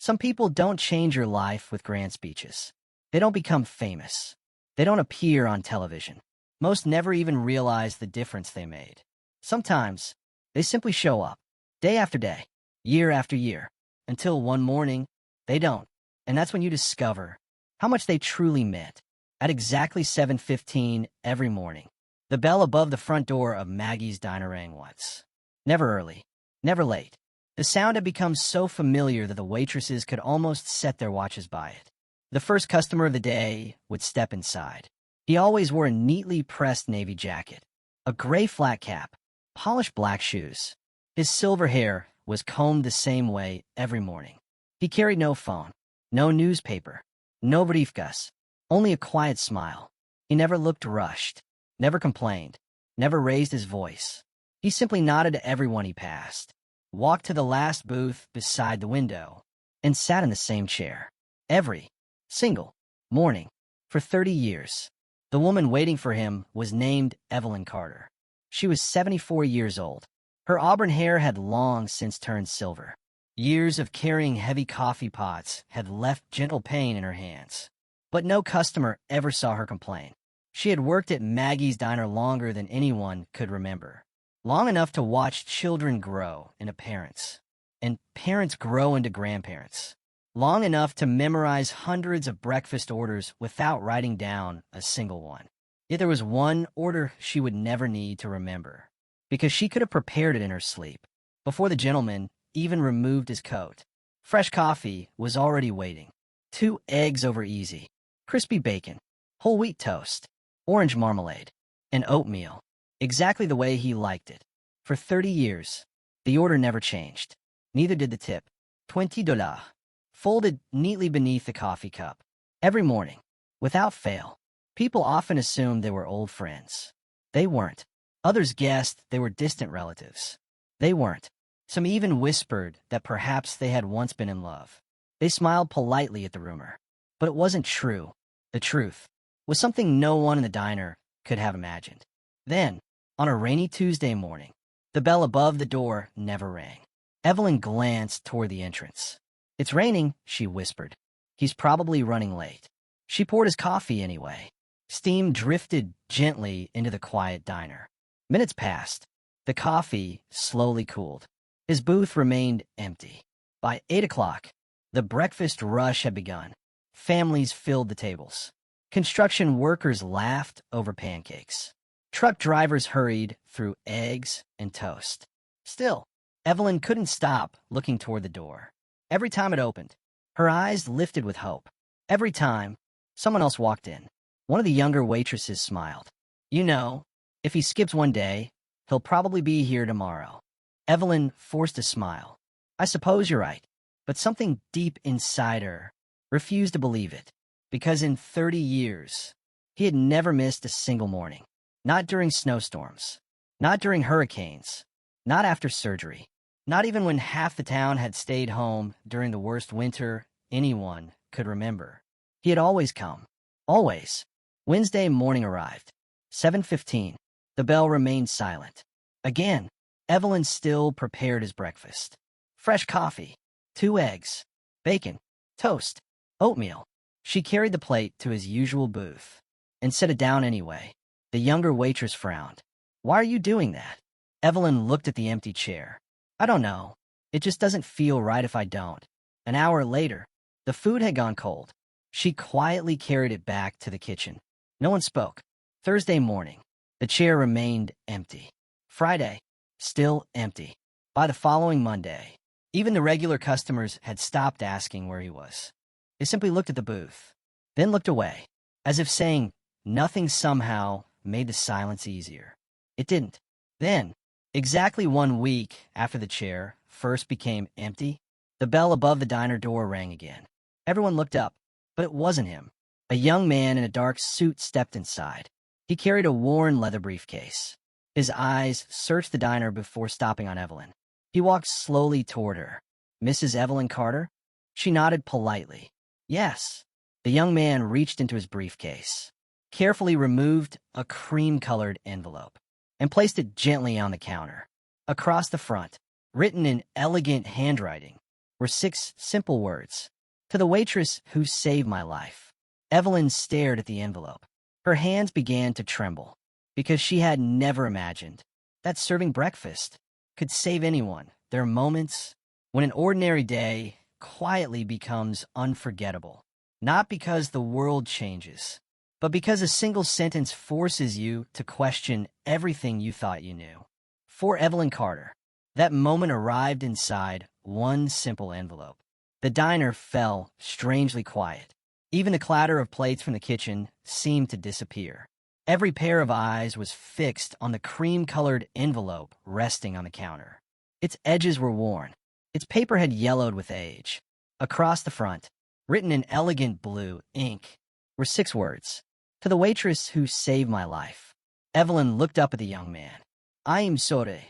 Some people don't change your life with grand speeches. They don't become famous. They don't appear on television. Most never even realize the difference they made. Sometimes, they simply show up, day after day, year after year, until one morning, they don't. And that's when you discover how much they truly meant. At exactly 7:15 every morning, the bell above the front door of Maggie's Diner rang once. Never early, never late. The sound had become so familiar that the waitresses could almost set their watches by it. The first customer of the day would step inside. He always wore a neatly pressed navy jacket, a gray flat cap, polished black shoes. His silver hair was combed the same way every morning. He carried no phone, no newspaper, no briefcase, only a quiet smile. He never looked rushed, never complained, never raised his voice. He simply nodded to everyone he passed, walked to the last booth beside the window, and sat in the same chair. Every single morning for 30 years. The woman waiting for him was named Evelyn Carter. She was 74 years old. Her auburn hair had long since turned silver. Years of carrying heavy coffee pots had left gentle pain in her hands. But no customer ever saw her complain. She had worked at Maggie's Diner longer than anyone could remember. Long enough to watch children grow into parents, and parents grow into grandparents. Long enough to memorize hundreds of breakfast orders without writing down a single one. Yet there was one order she would never need to remember, because she could have prepared it in her sleep, before the gentleman even removed his coat. Fresh coffee was already waiting. 2 eggs over easy, crispy bacon, whole wheat toast, orange marmalade, and oatmeal, exactly the way he liked it. For 30 years, the order never changed. Neither did the tip. $20. Folded neatly beneath the coffee cup. Every morning, without fail. People often assumed they were old friends. They weren't. Others guessed they were distant relatives. They weren't. Some even whispered that perhaps they had once been in love. They smiled politely at the rumor. But it wasn't true. The truth was something no one in the diner could have imagined. Then, on a rainy Tuesday morning, the bell above the door never rang. Evelyn glanced toward the entrance. "It's raining," she whispered. "He's probably running late." She poured his coffee anyway. Steam drifted gently into the quiet diner. Minutes passed. The coffee slowly cooled. His booth remained empty. By 8 o'clock, the breakfast rush had begun. Families filled the tables. Construction workers laughed over pancakes. Truck drivers hurried through eggs and toast. Still, Evelyn couldn't stop looking toward the door. Every time it opened, her eyes lifted with hope. Every time, someone else walked in. One of the younger waitresses smiled. "You know, if he skips one day, he'll probably be here tomorrow." Evelyn forced a smile. "I suppose you're right." But something deep inside her refused to believe it, because in 30 years, he had never missed a single morning. Not during snowstorms, not during hurricanes, not after surgery, not even when half the town had stayed home during the worst winter anyone could remember. He had always come. Always. Wednesday morning arrived. 7:15. The bell remained silent. Again, Evelyn still prepared his breakfast. Fresh coffee, 2 eggs, bacon, toast, oatmeal. She carried the plate to his usual booth and set it down anyway. The younger waitress frowned. "Why are you doing that?" Evelyn looked at the empty chair. "I don't know. It just doesn't feel right if I don't." An hour later, the food had gone cold. She quietly carried it back to the kitchen. No one spoke. Thursday morning, the chair remained empty. Friday, still empty. By the following Monday, even the regular customers had stopped asking where he was. They simply looked at the booth, then looked away, as if saying nothing somehow made the silence easier. It didn't. Then, exactly 1 week after the chair first became empty, the bell above the diner door rang again. Everyone looked up, but it wasn't him. A young man in a dark suit stepped inside. He carried a worn leather briefcase. His eyes searched the diner before stopping on Evelyn. He walked slowly toward her. "Mrs. Evelyn Carter?" She nodded politely. "Yes." The young man reached into his briefcase, carefully removed a cream-colored envelope, and placed it gently on the counter. Across the front, written in elegant handwriting, were 6 simple words. To the waitress who saved my life. Evelyn stared at the envelope. Her hands began to tremble because she had never imagined that serving breakfast could save anyone their moments when an ordinary day quietly becomes unforgettable. Not because the world changes, but because a single sentence forces you to question everything you thought you knew. For Evelyn Carter, that moment arrived inside one simple envelope. The diner fell strangely quiet. Even the clatter of plates from the kitchen seemed to disappear. Every pair of eyes was fixed on the cream-colored envelope resting on the counter. Its edges were worn. Its paper had yellowed with age. Across the front, written in elegant blue ink, were 6 words. To the waitress who saved my life. Evelyn looked up at the young man. I am sorry.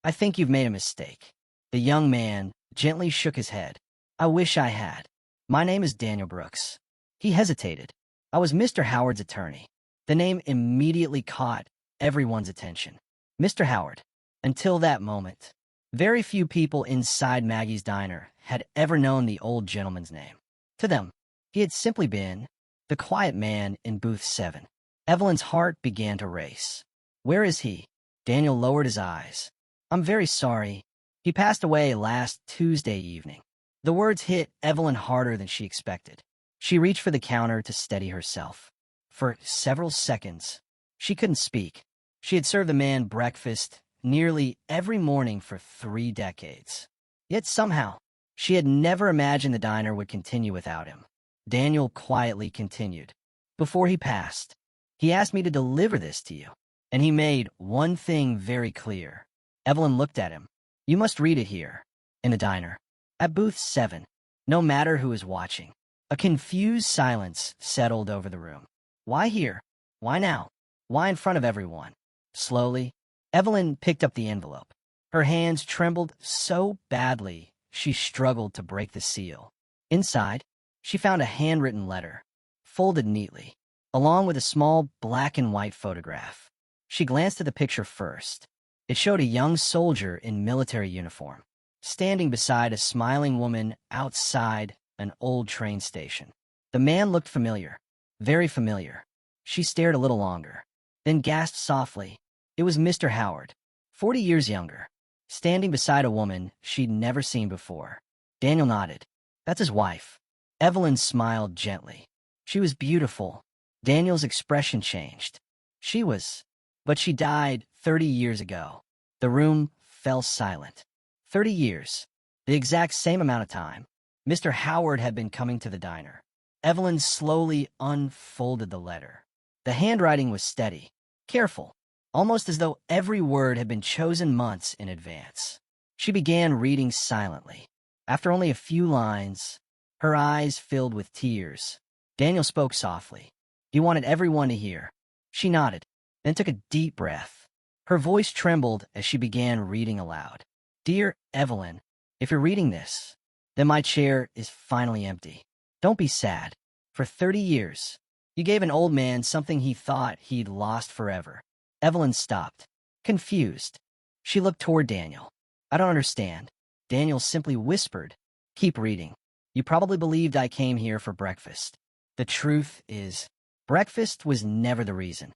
I think you've made a mistake. The young man gently shook his head. I wish I had. My name is Daniel Brooks. He hesitated. I was Mr. Howard's attorney. The name immediately caught everyone's attention. Mr. Howard. Until that moment, very few people inside Maggie's diner had ever known the old gentleman's name. To them, he had simply been the quiet man in booth 7. Evelyn's heart began to race. Where is he? Daniel lowered his eyes. I'm very sorry. He passed away last Tuesday evening. The words hit Evelyn harder than she expected. She reached for the counter to steady herself. For several seconds, she couldn't speak. She had served the man breakfast nearly every morning for 3 decades. Yet somehow, she had never imagined the diner would continue without him. Daniel quietly continued. Before he passed, he asked me to deliver this to you. And he made one thing very clear. Evelyn looked at him. You must read it here, in the diner, at booth 7, no matter who is watching. A confused silence settled over the room. Why here? Why now? Why in front of everyone? Slowly, Evelyn picked up the envelope. Her hands trembled so badly, she struggled to break the seal. Inside, she found a handwritten letter, folded neatly, along with a small black and white photograph. She glanced at the picture first. It showed a young soldier in military uniform, standing beside a smiling woman outside an old train station. The man looked familiar, very familiar. She stared a little longer, then gasped softly. It was Mr. Howard, 40 years younger, standing beside a woman she'd never seen before. Daniel nodded. That's his wife. Evelyn smiled gently. She was beautiful. Daniel's expression changed. But she died 30 years ago. The room fell silent. 30 years. The exact same amount of time. Mr. Howard had been coming to the diner. Evelyn slowly unfolded the letter. The handwriting was steady, careful, almost as though every word had been chosen months in advance. She began reading silently. After only a few lines, her eyes filled with tears. Daniel spoke softly. He wanted everyone to hear. She nodded, then took a deep breath. Her voice trembled as she began reading aloud. Dear Evelyn, if you're reading this, then my chair is finally empty. Don't be sad. For 30 years, you gave an old man something he thought he'd lost forever. Evelyn stopped, confused. She looked toward Daniel. I don't understand. Daniel simply whispered, keep reading. You probably believed I came here for breakfast. The truth is, breakfast was never the reason.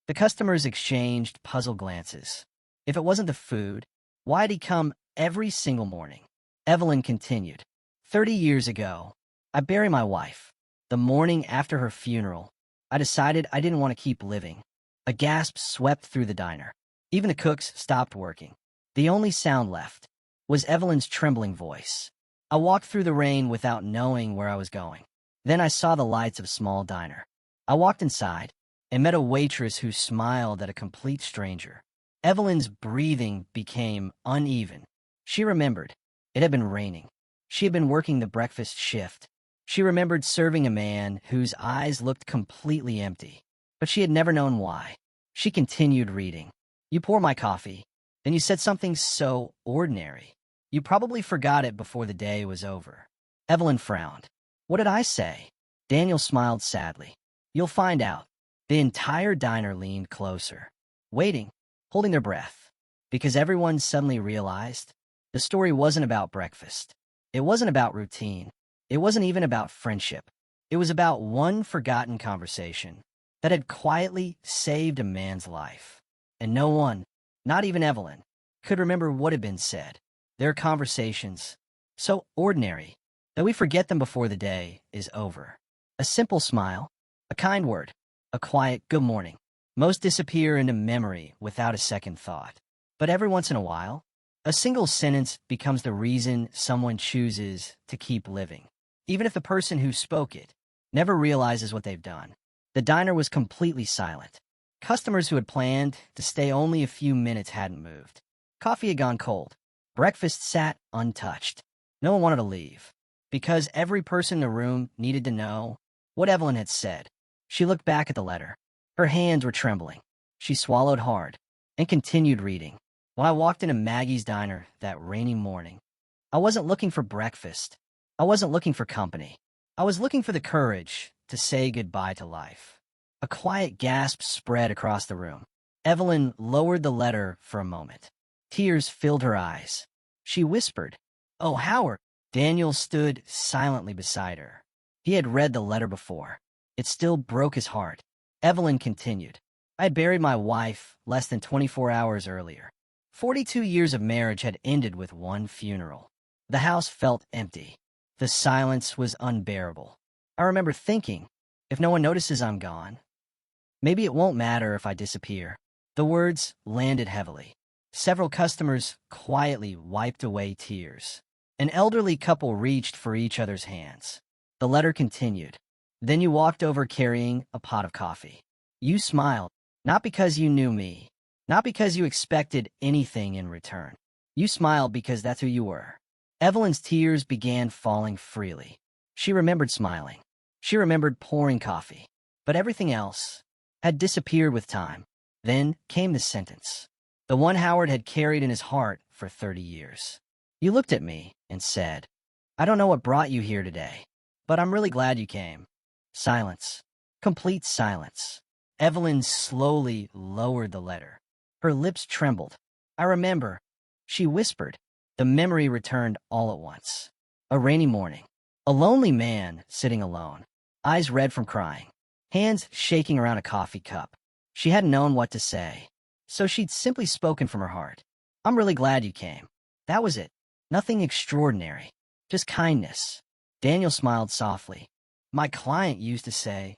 The customers exchanged puzzled glances. If it wasn't the food, why'd he come every single morning? Evelyn continued. 30 years ago, I buried my wife. The morning after her funeral, I decided I didn't want to keep living. A gasp swept through the diner. Even the cooks stopped working. The only sound left was Evelyn's trembling voice. I walked through the rain without knowing where I was going. Then I saw the lights of a small diner. I walked inside and met a waitress who smiled at a complete stranger. Evelyn's breathing became uneven. She remembered. It had been raining. She had been working the breakfast shift. She remembered serving a man whose eyes looked completely empty, but she had never known why. She continued reading. You pour my coffee, then you said something so ordinary. You probably forgot it before the day was over. Evelyn frowned. What did I say? Daniel smiled sadly. You'll find out. The entire diner leaned closer, waiting, holding their breath, because everyone suddenly realized the story wasn't about breakfast. It wasn't about routine. It wasn't even about friendship. It was about one forgotten conversation that had quietly saved a man's life. And no one, not even Evelyn, could remember what had been said. Their conversations, so ordinary that we forget them before the day is over. A simple smile, a kind word, a quiet good morning. Most disappear into memory without a second thought. But every once in a while, a single sentence becomes the reason someone chooses to keep living, even if the person who spoke it never realizes what they've done. The diner was completely silent. Customers who had planned to stay only a few minutes hadn't moved. Coffee had gone cold. Breakfast sat untouched. No one wanted to leave, because every person in the room needed to know what Evelyn had said. She looked back at the letter. Her hands were trembling. She swallowed hard and continued reading. When I walked into Maggie's diner that rainy morning, I wasn't looking for breakfast. I wasn't looking for company. I was looking for the courage to say goodbye to life. A quiet gasp spread across the room. Evelyn lowered the letter for a moment. Tears filled her eyes. She whispered, "Oh, Howard." Daniel stood silently beside her. He had read the letter before. It still broke his heart. Evelyn continued, "I had buried my wife less than 24 hours earlier. 42 years of marriage had ended with one funeral. The house felt empty. The silence was unbearable. I remember thinking, if no one notices I'm gone, maybe it won't matter if I disappear." The words landed heavily. Several customers quietly wiped away tears. An elderly couple reached for each other's hands. The letter continued. "Then you walked over carrying a pot of coffee. You smiled, not because you knew me, not because you expected anything in return. You smiled because that's who you were." Evelyn's tears began falling freely. She remembered smiling. She remembered pouring coffee. But everything else had disappeared with time. Then came the sentence, the one Howard had carried in his heart for 30 years. "You looked at me and said, 'I don't know what brought you here today, but I'm really glad you came.'" Silence. Complete silence. Evelyn slowly lowered the letter. Her lips trembled. "I remember," she whispered. The memory returned all at once. A rainy morning. A lonely man sitting alone, eyes red from crying, hands shaking around a coffee cup. She hadn't known what to say, so she'd simply spoken from her heart. "I'm really glad you came." That was it. Nothing extraordinary. Just kindness. Daniel smiled softly. "My client used to say."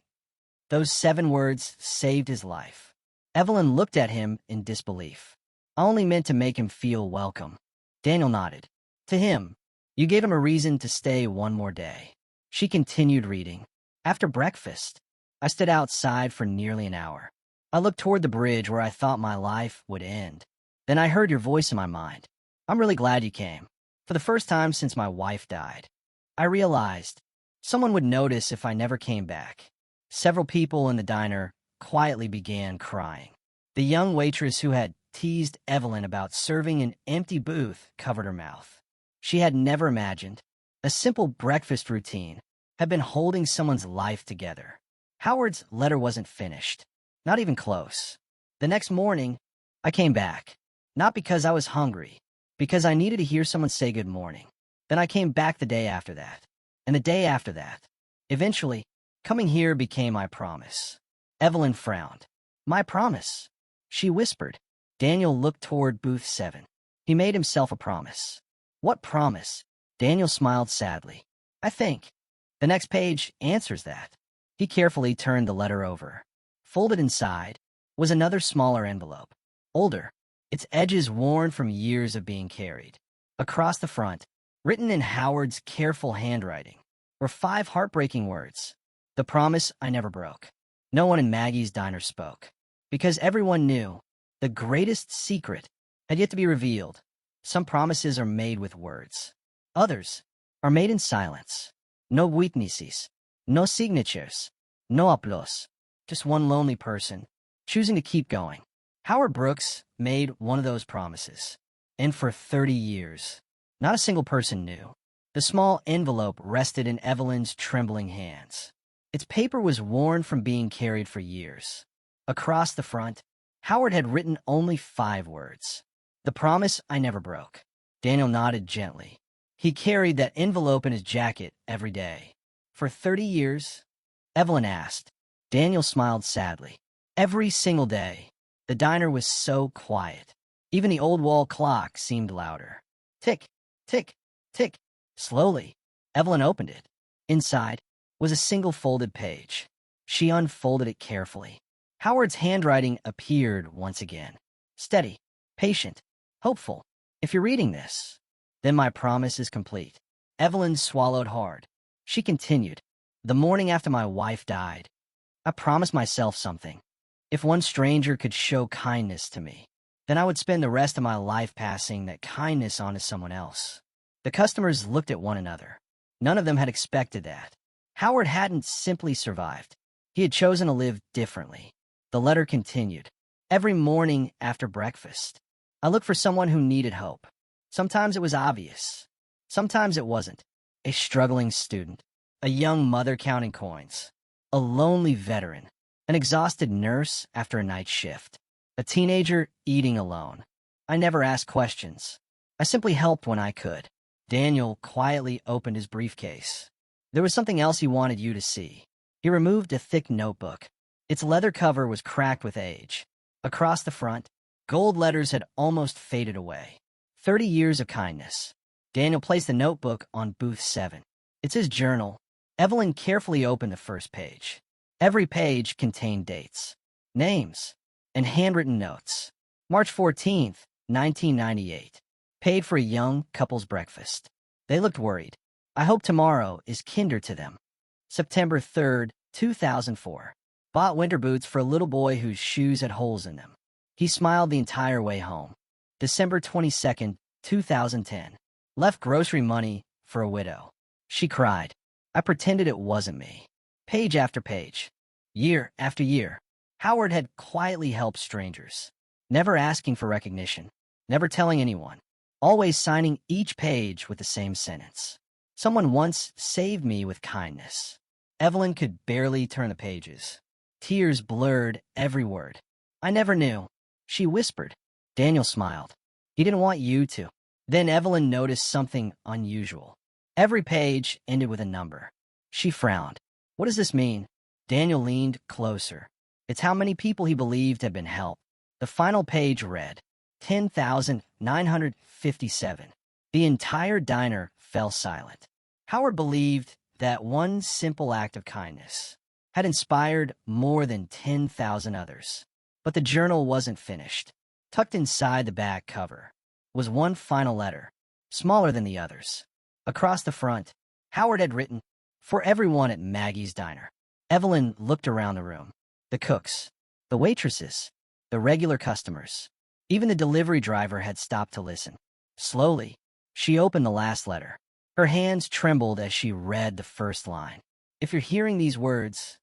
Those 7 words saved his life. Evelyn looked at him in disbelief. "I only meant to make him feel welcome." Daniel nodded. "To him, you gave him a reason to stay one more day." She continued reading. "After breakfast, I stood outside for nearly an hour. I looked toward the bridge where I thought my life would end. Then I heard your voice in my mind. I'm really glad you came. For the first time since my wife died. I realized someone would notice if I never came back." Several people in the diner quietly began crying. The young waitress who had teased Evelyn about serving an empty booth covered her mouth. She had never imagined a simple breakfast routine had been holding someone's life together. Howard's letter wasn't finished. Not even close. The next morning, I came back. Not because I was hungry, because I needed to hear someone say good morning. Then I came back the day after that, and the day after that. Eventually, coming here became my promise. Evelyn frowned. "My promise," she whispered. Daniel looked toward booth 7. He made himself a promise. "What promise?" Daniel smiled sadly. "I think the next page answers that." He carefully turned the letter over. Folded inside was another smaller envelope, older, its edges worn from years of being carried. Across the front, written in Howard's careful handwriting, were 5 heartbreaking words. The promise I never broke. No one in Maggie's diner spoke, because everyone knew the greatest secret had yet to be revealed. Some promises are made with words. Others are made in silence. No witnesses, no signatures, no applause. Just one lonely person, choosing to keep going. Howard Brooks made one of those promises. And for 30 years, not a single person knew. The small envelope rested in Evelyn's trembling hands. Its paper was worn from being carried for years. Across the front, Howard had written only 5 words. "The promise I never broke." Daniel nodded gently. He carried that envelope in his jacket every day. For 30 years? Evelyn asked. Daniel smiled sadly. Every single day. The diner was so quiet. Even the old wall clock seemed louder. Tick, tick, tick. Slowly, Evelyn opened it. Inside was a single folded page. She unfolded it carefully. Howard's handwriting appeared once again. Steady, patient, hopeful. If you're reading this, then my promise is complete. Evelyn swallowed hard. She continued. The morning after my wife died, I promised myself something. If one stranger could show kindness to me, then I would spend the rest of my life passing that kindness on to someone else. The customers looked at one another. None of them had expected that. Howard hadn't simply survived. He had chosen to live differently. The letter continued. Every morning after breakfast, I looked for someone who needed hope. Sometimes it was obvious. Sometimes it wasn't. A struggling student, a young mother counting coins, a lonely veteran, an exhausted nurse after a night shift, a teenager eating alone. I never asked questions. I simply helped when I could. Daniel quietly opened his briefcase. There was something else he wanted you to see. He removed a thick notebook. Its leather cover was cracked with age. Across the front, gold letters had almost faded away. 30 years of kindness. Daniel placed the notebook on booth 7. It's his journal. Evelyn carefully opened the first page. Every page contained dates, names, and handwritten notes. March 14th, 1998. Paid for a young couple's breakfast. They looked worried. I hope tomorrow is kinder to them. September 3rd, 2004. Bought winter boots for a little boy whose shoes had holes in them. He smiled the entire way home. December 22nd, 2010. Left grocery money for a widow. She cried. I pretended it wasn't me. Page after page. Year after year. Howard had quietly helped strangers. Never asking for recognition. Never telling anyone. Always signing each page with the same sentence. Someone once saved me with kindness. Evelyn could barely turn the pages. Tears blurred every word. I never knew. She whispered. Daniel smiled. He didn't want you to. Then Evelyn noticed something unusual. Every page ended with a number. She frowned. What does this mean? Daniel leaned closer. It's how many people he believed had been helped. The final page read, 10,957. The entire diner fell silent. Howard believed that one simple act of kindness had inspired more than 10,000 others. But the journal wasn't finished. Tucked inside the back cover was one final letter, smaller than the others. Across the front, Howard had written, For everyone at Maggie's Diner. Evelyn looked around the room. The cooks, the waitresses, the regular customers. Even the delivery driver had stopped to listen. Slowly, she opened the last letter. Her hands trembled as she read the first line. If you're hearing these words,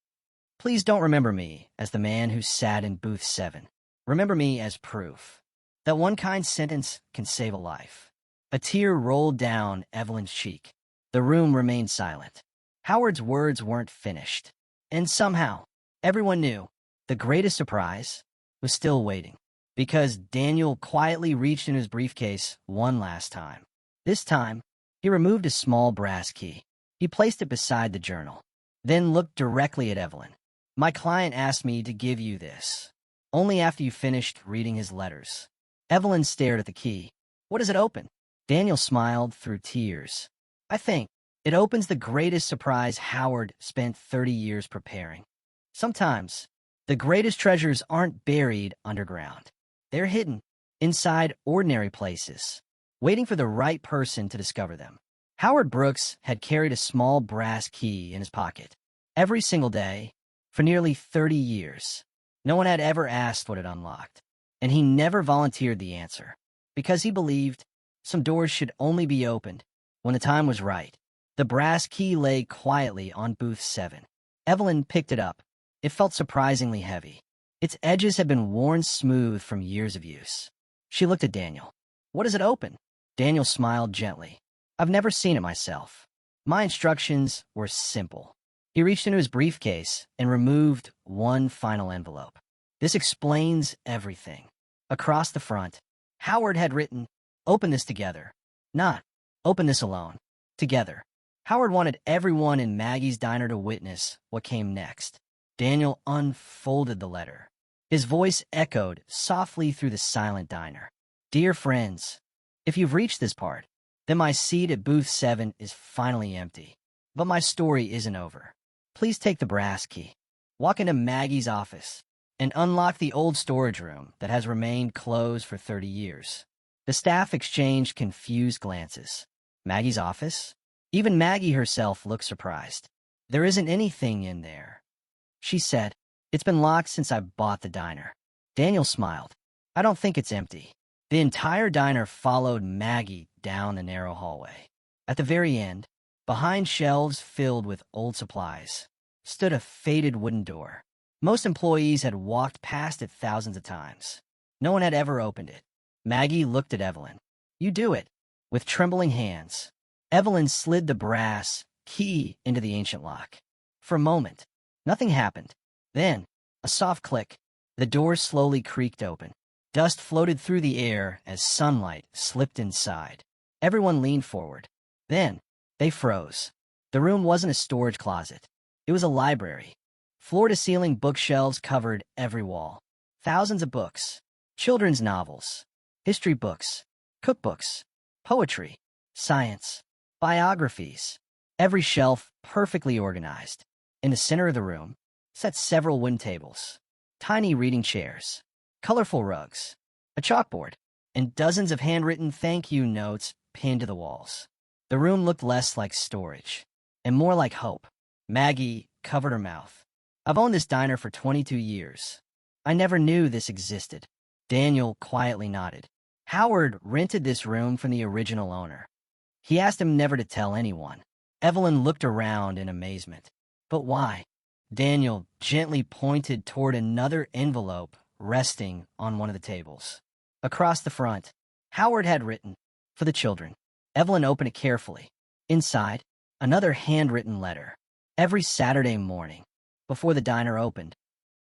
please don't remember me as the man who sat in booth 7. Remember me as proof that one kind sentence can save a life. A tear rolled down Evelyn's cheek. The room remained silent. Howard's words weren't finished. And somehow, everyone knew the greatest surprise was still waiting. Because Daniel quietly reached in his briefcase one last time. This time, he removed a small brass key. He placed it beside the journal, then looked directly at Evelyn. My client asked me to give you this. Only after you finished reading his letters. Evelyn stared at the key. What does it open? Daniel smiled through tears. I think it opens the greatest surprise Howard spent 30 years preparing. Sometimes, the greatest treasures aren't buried underground. They're hidden inside ordinary places, waiting for the right person to discover them. Howard Brooks had carried a small brass key in his pocket every single day for nearly 30 years. No one had ever asked what it unlocked, and he never volunteered the answer because he believed some doors should only be opened when the time was right. The brass key lay quietly on booth 7. Evelyn picked it up. It felt surprisingly heavy. Its edges had been worn smooth from years of use. She looked at Daniel. What does it open? Daniel smiled gently. I've never seen it myself. My instructions were simple. He reached into his briefcase and removed one final envelope. This explains everything. Across the front, Howard had written, Open this together. Not, Open this alone. Together. Howard wanted everyone in Maggie's diner to witness what came next. Daniel unfolded the letter. His voice echoed softly through the silent diner. Dear friends, if you've reached this part, then my seat at booth 7 is finally empty. But my story isn't over. Please take the brass key, walk into Maggie's office, and unlock the old storage room that has remained closed for 30 years. The staff exchanged confused glances. Maggie's office? Even Maggie herself looked surprised. There isn't anything in there, she said. It's been locked since I bought the diner. Daniel smiled. I don't think it's empty. The entire diner followed Maggie down the narrow hallway. At the very end, behind shelves filled with old supplies, stood a faded wooden door. Most employees had walked past it thousands of times. No one had ever opened it. Maggie looked at Evelyn. You do it. With trembling hands, Evelyn slid the brass key into the ancient lock. For a moment, nothing happened. Then, a soft click. The door slowly creaked open. Dust floated through the air as sunlight slipped inside. Everyone leaned forward. Then, they froze. The room wasn't a storage closet. It was a library. Floor-to-ceiling bookshelves covered every wall. Thousands of books. Children's novels. History books. Cookbooks. Poetry. Science. Biographies. Every shelf perfectly organized. In the center of the room sat several wooden tables. Tiny reading chairs. Colorful rugs. A chalkboard. And dozens of handwritten thank you notes pinned to the walls. The room looked less like storage and more like hope. Maggie covered her mouth. I've owned this diner for 22 years. I never knew this existed. Daniel quietly nodded. Howard rented this room from the original owner. He asked him never to tell anyone. Evelyn looked around in amazement. But why? Daniel gently pointed toward another envelope resting on one of the tables. Across the front, Howard had written, for the children. Evelyn opened it carefully. Inside, another handwritten letter. Every Saturday morning, before the diner opened,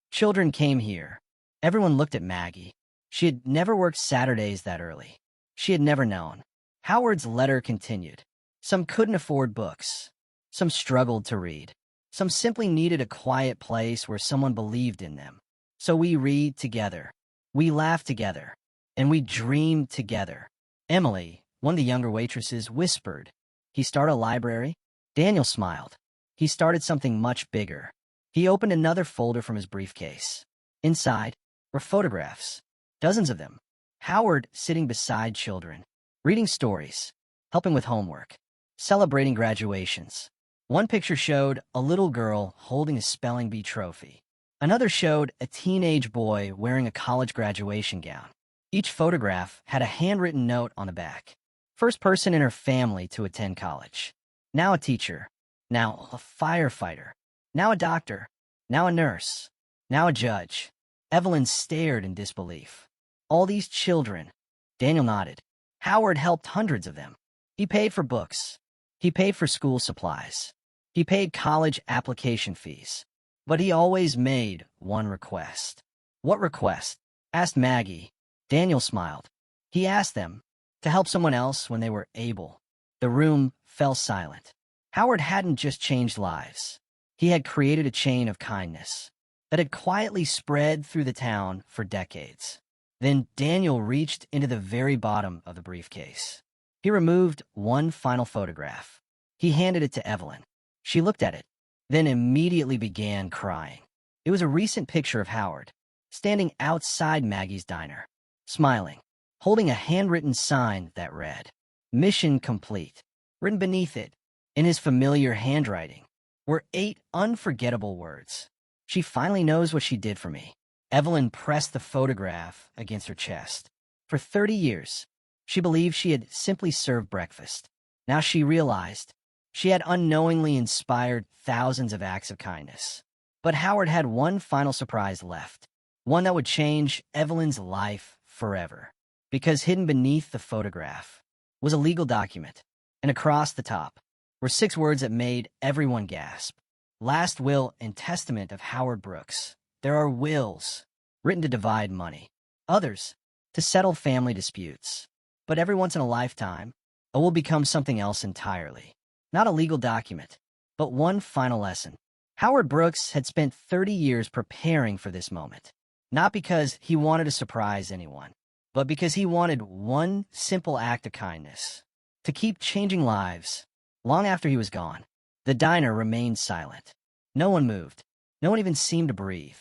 children came here. Everyone looked at Maggie. She had never worked Saturdays that early. She had never known. Howard's letter continued. Some couldn't afford books. Some struggled to read. Some simply needed a quiet place where someone believed in them. So we read together. We laugh together. And we dream together. Emily, one of the younger waitresses, whispered, "He started a library?" Daniel smiled. He started something much bigger. He opened another folder from his briefcase. Inside were photographs, dozens of them. Howard sitting beside children, reading stories, helping with homework, celebrating graduations. One picture showed a little girl holding a spelling bee trophy. Another showed a teenage boy wearing a college graduation gown. Each photograph had a handwritten note on the back. First person in her family to attend college. Now a teacher. Now a firefighter. Now a doctor. Now a nurse. Now a judge. Evelyn stared in disbelief. All these children. Daniel nodded. Howard helped hundreds of them. He paid for books. He paid for school supplies. He paid college application fees. But he always made one request. What request? Asked Maggie. Daniel smiled. He asked them to help someone else when they were able. The room fell silent. Howard hadn't just changed lives. He had created a chain of kindness that had quietly spread through the town for decades. Then Daniel reached into the very bottom of the briefcase. He removed one final photograph. He handed it to Evelyn. She looked at it, then immediately began crying. It was a recent picture of Howard, standing outside Maggie's diner, smiling, holding a handwritten sign that read, "Mission complete." Written beneath it, in his familiar handwriting, were 8 unforgettable words. She finally knows what she did for me. Evelyn pressed the photograph against her chest. For 30 years, she believed she had simply served breakfast. Now she realized she had unknowingly inspired thousands of acts of kindness. But Howard had one final surprise left, one that would change Evelyn's life forever. Because hidden beneath the photograph was a legal document, and across the top were 6 words that made everyone gasp. Last will and testament of Howard Brooks. There are wills written to divide money, others to settle family disputes. But every once in a lifetime, or will become something else entirely. Not a legal document, but one final lesson. Howard Brooks had spent 30 years preparing for this moment. Not because he wanted to surprise anyone, but because he wanted one simple act of kindness. To keep changing lives. Long after he was gone, the diner remained silent. No one moved. No one even seemed to breathe.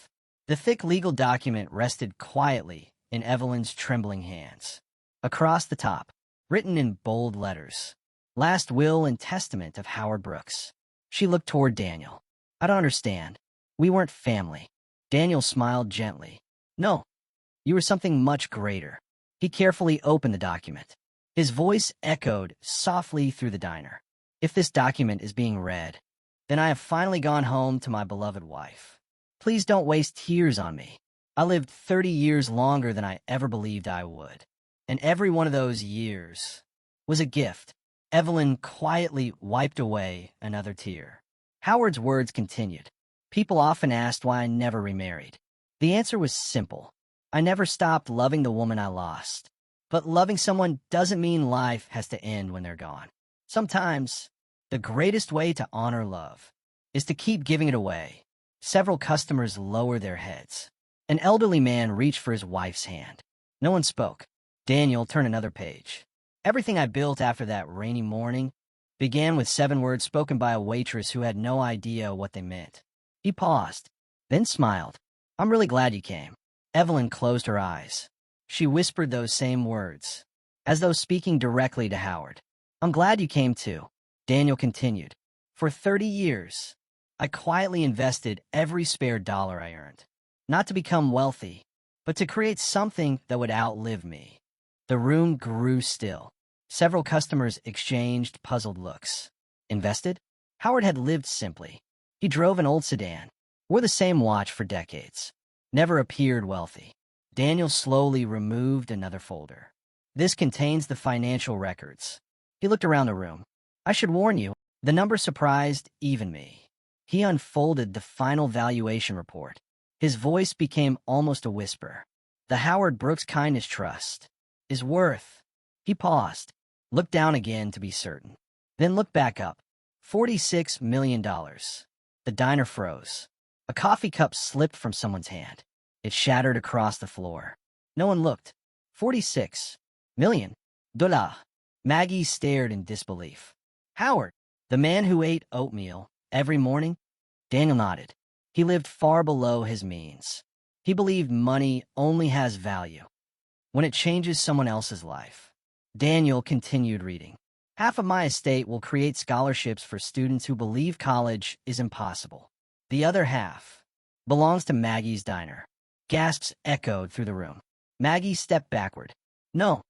The thick legal document rested quietly in Evelyn's trembling hands. Across the top, written in bold letters, "Last will and testament of Howard Brooks." She looked toward Daniel. "I don't understand. We weren't family." Daniel smiled gently. "No, you were something much greater." He carefully opened the document. His voice echoed softly through the diner. "If this document is being read, then I have finally gone home to my beloved wife. Please don't waste tears on me. I lived 30 years longer than I ever believed I would. And every one of those years was a gift." Evelyn quietly wiped away another tear. Howard's words continued. "People often asked why I never remarried. The answer was simple. I never stopped loving the woman I lost. But loving someone doesn't mean life has to end when they're gone. Sometimes, the greatest way to honor love is to keep giving it away." Several customers lowered their heads. An elderly man reached for his wife's hand. No one spoke. Daniel turned another page. "Everything I built after that rainy morning began with 7 words spoken by a waitress who had no idea what they meant." He paused, then smiled. "I'm really glad you came." Evelyn closed her eyes. She whispered those same words, as though speaking directly to Howard. "I'm glad you came too." Daniel continued. "For 30 years, I quietly invested every spare dollar I earned. Not to become wealthy, but to create something that would outlive me." The room grew still. Several customers exchanged puzzled looks. Invested? Howard had lived simply. He drove an old sedan, wore the same watch for decades, never appeared wealthy. Daniel slowly removed another folder. "This contains the financial records." He looked around the room. "I should warn you, the number surprised even me." He unfolded the final valuation report. His voice became almost a whisper. "The Howard Brooks Kindness Trust is worth—" He paused, looked down again to be certain, then looked back up. $46 million. The diner froze. A coffee cup slipped from someone's hand. It shattered across the floor. No one looked. $46 million. Maggie stared in disbelief. "Howard, the man who ate oatmeal every morning?" Daniel nodded. He lived far below his means. He believed money only has value when it changes someone else's life. Daniel continued reading. "Half of my estate will create scholarships for students who believe college is impossible. The other half belongs to Maggie's diner." Gasps echoed through the room. Maggie stepped backward. "No,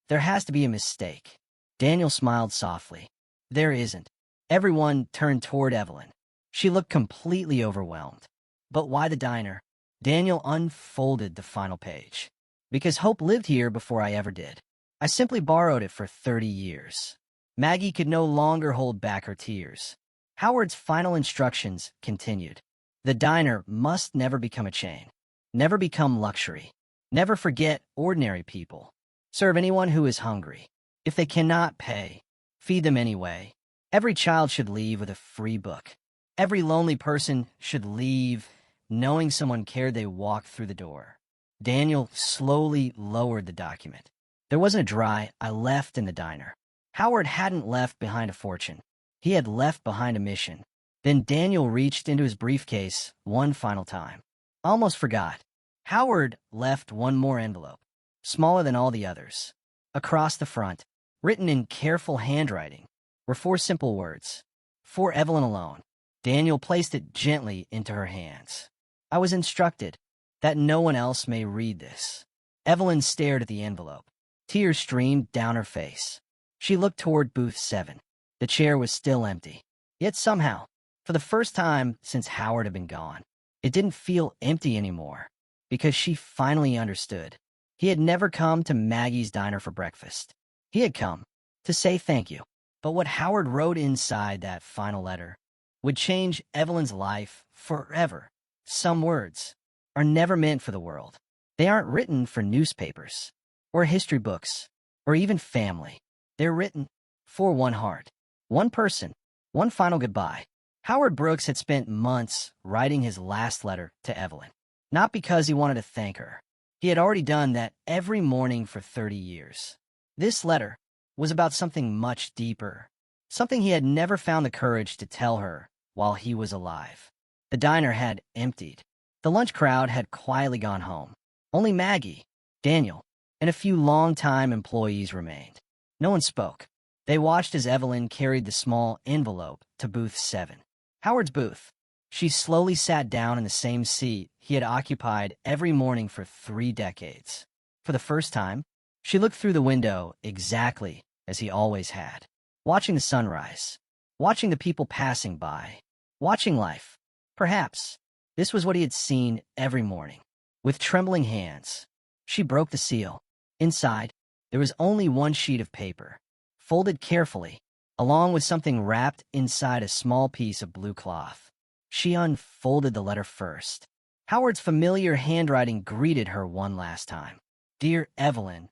there has to be a mistake." Daniel smiled softly. "There isn't." Everyone turned toward Evelyn. She looked completely overwhelmed. "But why the diner?" Daniel unfolded the final page. "Because Hope lived here before I ever did. I simply borrowed it for 30 years." Maggie could no longer hold back her tears. Howard's final instructions continued. "The diner must never become a chain. Never become luxury. Never forget ordinary people. Serve anyone who is hungry. If they cannot pay, feed them anyway. Every child should leave with a free book. Every lonely person should leave knowing someone cared they walked through the door." Daniel slowly lowered the document. There wasn't a dry "I left" in the diner. Howard hadn't left behind a fortune. He had left behind a mission. Then Daniel reached into his briefcase one final time. "Almost forgot." Howard left one more envelope, smaller than all the others. Across the front, written in careful handwriting, were 4 simple words. "For Evelyn alone." Daniel placed it gently into her hands. "I was instructed that no one else may read this." Evelyn stared at the envelope. Tears streamed down her face. She looked toward booth 7. The chair was still empty. Yet somehow, for the first time since Howard had been gone, it didn't feel empty anymore, because she finally understood. He had never come to Maggie's diner for breakfast. He had come to say thank you. But what Howard wrote inside that final letter would change Evelyn's life forever. Some words are never meant for the world. They aren't written for newspapers, or history books, or even family. They're written for one heart, one person, one final goodbye. Howard Brooks had spent months writing his last letter to Evelyn. Not because he wanted to thank her. He had already done that every morning for 30 years. This letter was about something much deeper, something he had never found the courage to tell her while he was alive. The diner had emptied. The lunch crowd had quietly gone home. Only Maggie, Daniel, and a few long-time employees remained. No one spoke. They watched as Evelyn carried the small envelope to booth 7. Howard's booth. She slowly sat down in the same seat he had occupied every morning for 3 decades. For the first time, she looked through the window exactly as he always had, watching the sunrise, watching the people passing by, watching life. Perhaps this was what he had seen every morning. With trembling hands, she broke the seal. Inside, there was only one sheet of paper, folded carefully, along with something wrapped inside a small piece of blue cloth. She unfolded the letter first. Howard's familiar handwriting greeted her one last time. Dear Evelyn,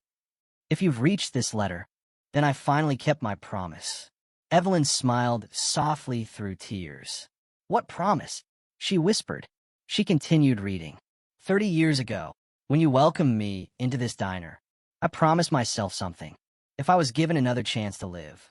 if you've reached this letter, then I finally kept my promise. Evelyn smiled softly through tears. What promise? She whispered. She continued reading. 30 years ago, when you welcomed me into this diner, I promised myself something. If I was given another chance to live,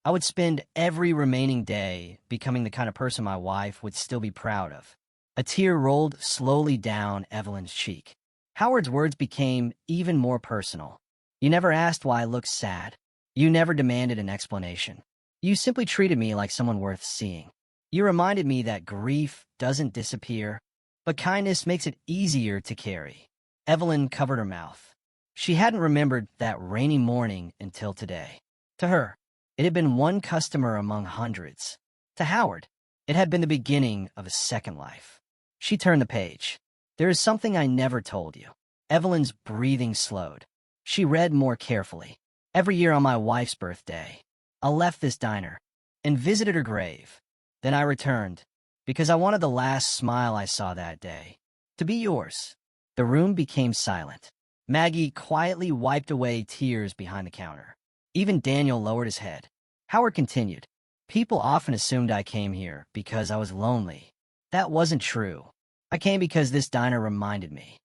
I would spend every remaining day becoming the kind of person my wife would still be proud of. A tear rolled slowly down Evelyn's cheek. Howard's words became even more personal. You never asked why I looked sad. You never demanded an explanation. You simply treated me like someone worth seeing. You reminded me that grief doesn't disappear, but kindness makes it easier to carry. Evelyn covered her mouth. She hadn't remembered that rainy morning until today. To her, it had been one customer among hundreds. To Howard, it had been the beginning of a second life. She turned the page. There is something I never told you. Evelyn's breathing slowed. She read more carefully. Every year on my wife's birthday, I left this diner and visited her grave. Then I returned, because I wanted the last smile I saw that day to be yours. The room became silent. Maggie quietly wiped away tears behind the counter. Even Daniel lowered his head. Howard continued. People often assumed I came here because I was lonely. That wasn't true. I came because this diner reminded me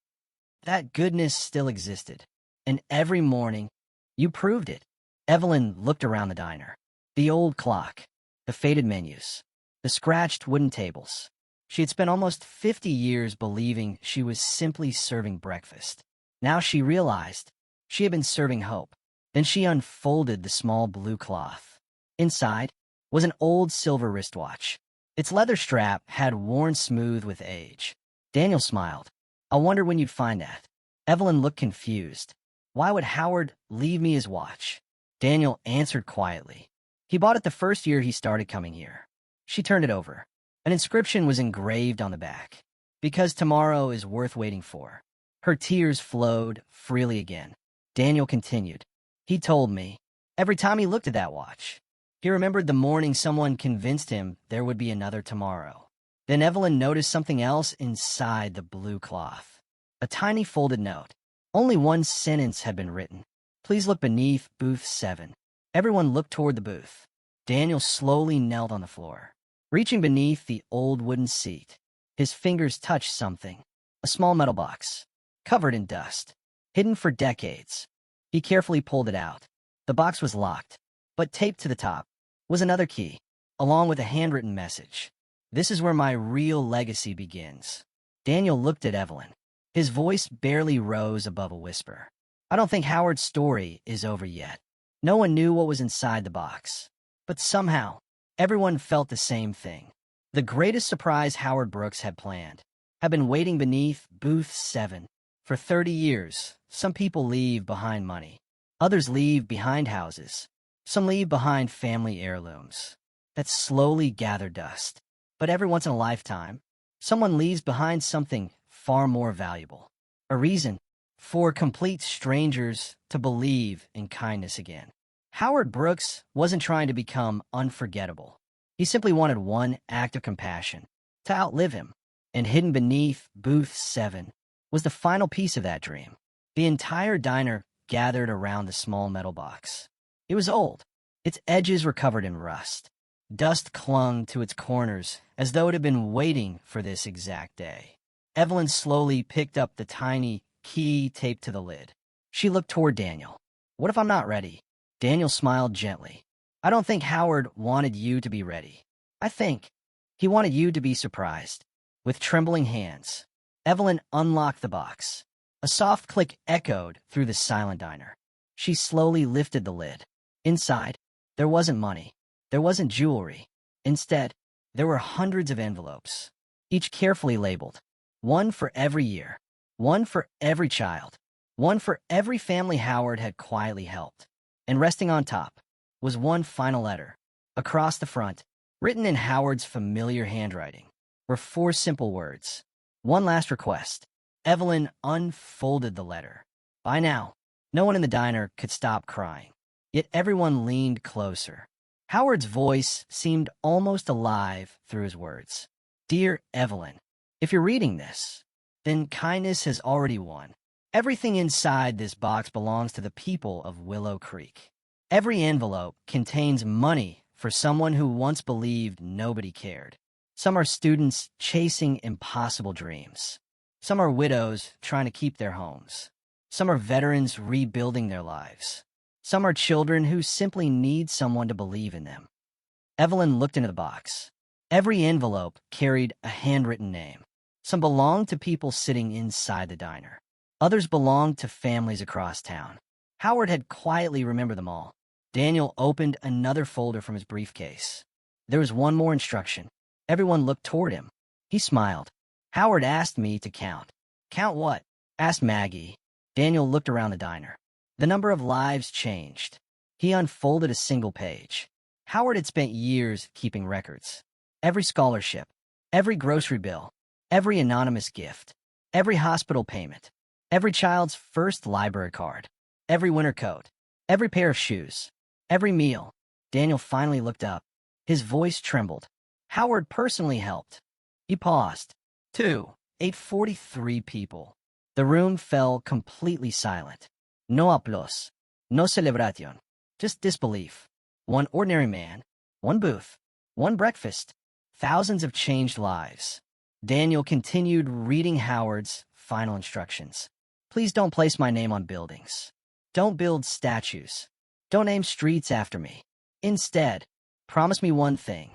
that goodness still existed. And every morning, you proved it. Evelyn looked around the diner. The old clock, the faded menus, the scratched wooden tables. She had spent almost 50 years believing she was simply serving breakfast. Now she realized she had been serving hope. Then she unfolded the small blue cloth. Inside was an old silver wristwatch. Its leather strap had worn smooth with age. Daniel smiled. I wonder when you'd find that. Evelyn looked confused. Why would Howard leave me his watch? Daniel answered quietly. He bought it the first year he started coming here. She turned it over. An inscription was engraved on the back. Because tomorrow is worth waiting for. Her tears flowed freely again. Daniel continued. He told me, every time he looked at that watch, he remembered the morning someone convinced him there would be another tomorrow. Then Evelyn noticed something else inside the blue cloth. A tiny folded note. Only one sentence had been written. Please look beneath booth 7. Everyone looked toward the booth. Daniel slowly knelt on the floor. Reaching beneath the old wooden seat, his fingers touched something. A small metal box, covered in dust, hidden for decades. He carefully pulled it out. The box was locked, but taped to the top was another key, along with a handwritten message. This is where my real legacy begins. Daniel looked at Evelyn. His voice barely rose above a whisper. I don't think Howard's story is over yet. No one knew what was inside the box. But somehow, everyone felt the same thing. The greatest surprise Howard Brooks had planned had been waiting beneath booth 7. For 30 years, some people leave behind money. Others leave behind houses. Some leave behind family heirlooms that slowly gather dust. But every once in a lifetime, someone leaves behind something far more valuable. A reason for complete strangers to believe in kindness again. Howard Brooks wasn't trying to become unforgettable. He simply wanted one act of compassion to outlive him. And hidden beneath booth 7 was the final piece of that dream. The entire diner gathered around the small metal box. It was old, Its edges were covered in rust. Dust clung to its corners as though it had been waiting for this exact day. Evelyn slowly picked up the tiny key taped to the lid. She looked toward Daniel. "What if I'm not ready?" Daniel smiled gently. "I don't think Howard wanted you to be ready. I think he wanted you to be surprised." With trembling hands, Evelyn unlocked the box. A soft click echoed through the silent diner. She slowly lifted the lid. Inside, there wasn't money. There wasn't jewelry. Instead, there were hundreds of envelopes, each carefully labeled. One for every year. One for every child. One for every family Howard had quietly helped. And resting on top was one final letter. Across the front, written in Howard's familiar handwriting, were 4 simple words. "One last request." Evelyn unfolded the letter. By now, no one in the diner could stop crying. Yet everyone leaned closer. Howard's voice seemed almost alive through his words. "Dear Evelyn, if you're reading this, then kindness has already won. Everything inside this box belongs to the people of Willow Creek. Every envelope contains money for someone who once believed nobody cared. Some are students chasing impossible dreams. Some are widows trying to keep their homes. Some are veterans rebuilding their lives. Some are children who simply need someone to believe in them." Evelyn looked into the box. Every envelope carried a handwritten name. Some belonged to people sitting inside the diner. Others belonged to families across town. Howard had quietly remembered them all. Daniel opened another folder from his briefcase. There was one more instruction. Everyone looked toward him. He smiled. "Howard asked me to count." "Count what?" asked Maggie. Daniel looked around the diner. The number of lives changed. He unfolded a single page. Howard had spent years keeping records. Every scholarship, every grocery bill, every anonymous gift, every hospital payment, every child's first library card, every winter coat, every pair of shoes, every meal. Daniel finally looked up. His voice trembled. Howard personally helped. He paused. 843 people. The room fell completely silent. No applause. No celebration. Just disbelief. One ordinary man. One booth. One breakfast. Thousands of changed lives. Daniel continued reading Howard's final instructions. "Please don't place my name on buildings. Don't build statues. Don't name streets after me. Instead, promise me one thing.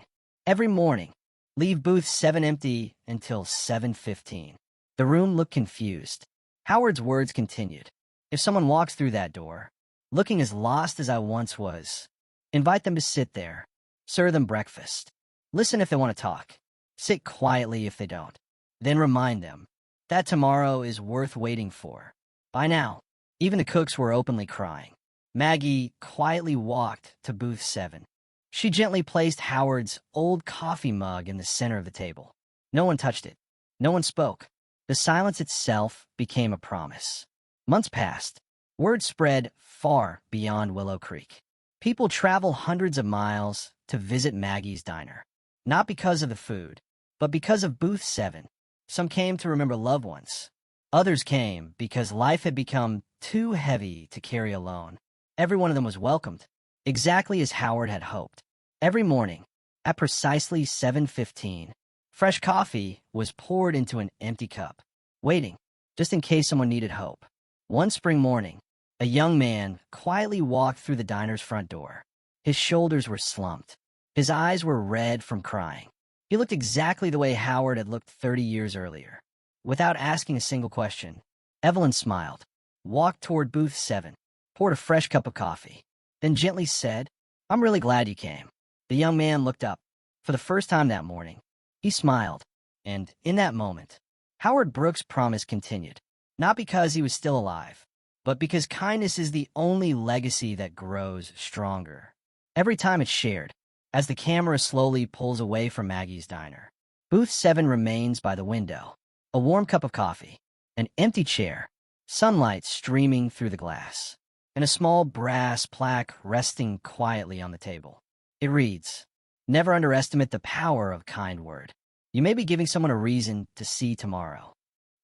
Every morning, leave booth 7 empty until 7:15. The room looked confused. Howard's words continued. "If someone walks through that door, looking as lost as I once was, invite them to sit there. Serve them breakfast. Listen if they want to talk. Sit quietly if they don't. Then remind them that tomorrow is worth waiting for." By now, even the cooks were openly crying. Maggie quietly walked to booth 7. She gently placed Howard's old coffee mug in the center of the table. No one touched it. No one spoke. The silence itself became a promise. Months passed. Word spread far beyond Willow Creek. People traveled hundreds of miles to visit Maggie's diner. Not because of the food, but because of booth 7. Some came to remember loved ones. Others came because life had become too heavy to carry alone. Every one of them was welcomed, exactly as Howard had hoped. Every morning, at precisely 7:15, fresh coffee was poured into an empty cup, waiting, just in case someone needed hope. One spring morning, a young man quietly walked through the diner's front door. His shoulders were slumped. His eyes were red from crying. He looked exactly the way Howard had looked 30 years earlier. Without asking a single question, Evelyn smiled, walked toward booth 7, poured a fresh cup of coffee, then gently said, "I'm really glad you came." The young man looked up. For the first time that morning, he smiled, and in that moment, Howard Brooks' promise continued, not because he was still alive, but because kindness is the only legacy that grows stronger every time it's shared. As the camera slowly pulls away from Maggie's diner, booth 7 remains by the window, a warm cup of coffee, an empty chair, sunlight streaming through the glass, and a small brass plaque resting quietly on the table. It reads, "Never underestimate the power of kind word. You may be giving someone a reason to see tomorrow."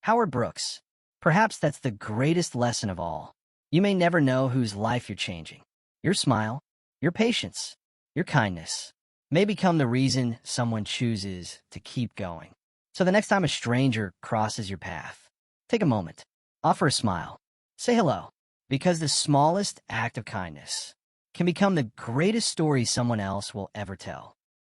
Howard Brooks, perhaps that's the greatest lesson of all. You may never know whose life you're changing. Your smile, Your patience, your kindness, may become the reason someone chooses to keep going. So the next time a stranger crosses your path, take a moment, offer a smile, say hello, because the smallest act of kindness can become the greatest story someone else will ever tell.